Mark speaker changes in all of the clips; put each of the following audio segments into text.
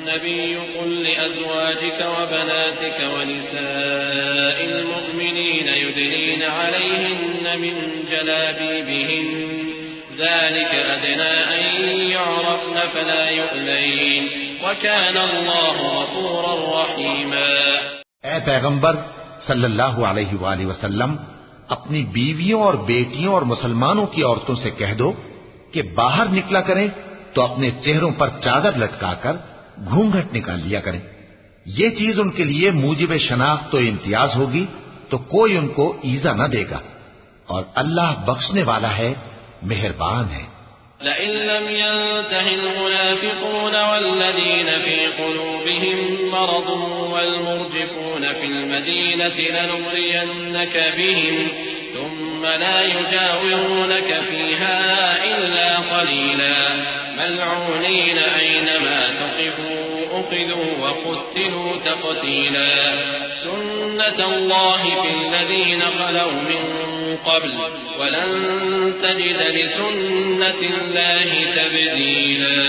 Speaker 1: النبي قل لأزواجك وبناتك ونساء المؤمنين يدنين عليهن من جلابيبهن ذلك أدنى أن يعرفن فلا يؤذين وكان الله غفورا رحيما۔
Speaker 2: اے پیغمبر صلی اللہ علیہ وآلہ وسلم، اپنی بیویوں اور بیٹیوں اور مسلمانوں کی عورتوں سے کہہ دو کہ باہر نکلا کریں تو اپنے چہروں پر چادر لٹکا کر گھونگھٹ نکال لیا کریں۔ یہ چیز ان کے لیے موجب شناخت و امتیاز ہوگی تو کوئی ان کو ایذا نہ دے گا، اور اللہ بخشنے والا ہے، مہربان ہے۔
Speaker 1: لئن لم ينته المنافقون والذين في قلوبهم مرض والمرجفون في المدينة لنغرينك بهم ثم لا يجاورونك فيها إلا قليلا ملعونين أينما تقفوا أخذوا وقتلوا تقتيلا سنة الله في الذين خلوا من قبل ولن تجد لسنة الله تبديلا۔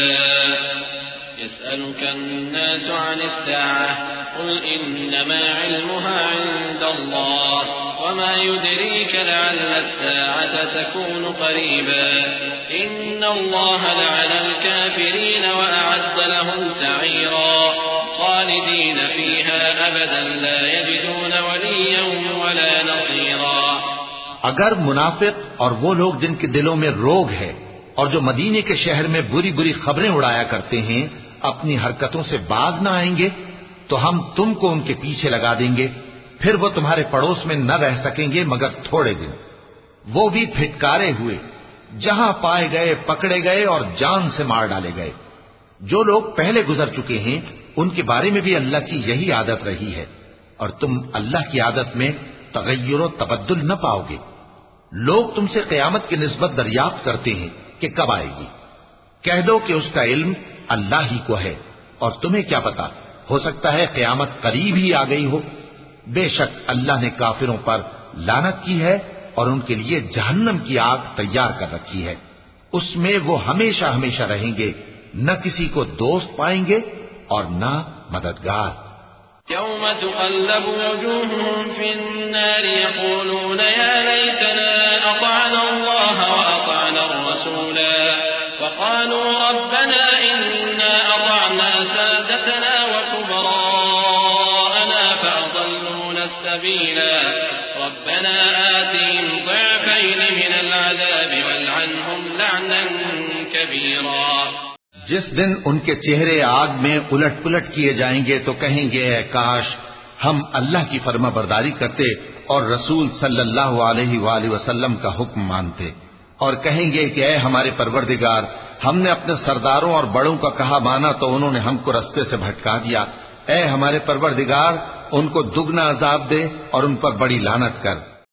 Speaker 1: يسألك الناس عن الساعة قل إنما علمها عند الله وما يدريك لعل الساعة تكون قريبا إن الله لعن الكافرين وأعد لهم سعيرا خالدين فيها أبدا لا يجدون وليا ولا نصيرا۔
Speaker 2: اگر منافق اور وہ لوگ جن کے دلوں میں روگ ہے اور جو مدینے کے شہر میں بری بری خبریں اڑایا کرتے ہیں اپنی حرکتوں سے باز نہ آئیں گے تو ہم تم کو ان کے پیچھے لگا دیں گے، پھر وہ تمہارے پڑوس میں نہ رہ سکیں گے مگر تھوڑے دن، وہ بھی پھٹکارے ہوئے، جہاں پائے گئے پکڑے گئے اور جان سے مار ڈالے گئے۔ جو لوگ پہلے گزر چکے ہیں ان کے بارے میں بھی اللہ کی یہی عادت رہی ہے، اور تم اللہ کی عادت میں تغیر و تبدل نہ پاؤ گے۔ لوگ تم سے قیامت کی نسبت دریافت کرتے ہیں کہ کب آئے گی، کہہ دو کہ اس کا علم اللہ ہی کو ہے، اور تمہیں کیا پتا، ہو سکتا ہے قیامت قریب ہی آ گئی ہو۔ بے شک اللہ نے کافروں پر لعنت کی ہے اور ان کے لیے جہنم کی آگ تیار کر رکھی ہے، اس میں وہ ہمیشہ ہمیشہ رہیں گے، نہ کسی کو دوست پائیں گے اور نہ مددگار۔
Speaker 1: يوم تقلب وجوههم في النار يقولون يا ليتنا أطعنا الله وأطعنا الرسولا وقالوا ربنا إنا أطعنا سادتنا وكبراءنا فأضلونا السبيلا ربنا آتهم ضعفين من العذاب والعنهم لعنا كبيرا۔
Speaker 2: جس دن ان کے چہرے آگ میں الٹ پلٹ کیے جائیں گے تو کہیں گے اے کاش ہم اللہ کی فرما برداری کرتے اور رسول صلی اللہ علیہ وآلہ وسلم کا حکم مانتے، اور کہیں گے کہ اے ہمارے پروردگار ہم نے اپنے سرداروں اور بڑوں کا کہا مانا تو انہوں نے ہم کو رستے سے بھٹکا دیا، اے ہمارے پروردگار ان کو دگنا عذاب دے اور ان پر بڑی لعنت کر۔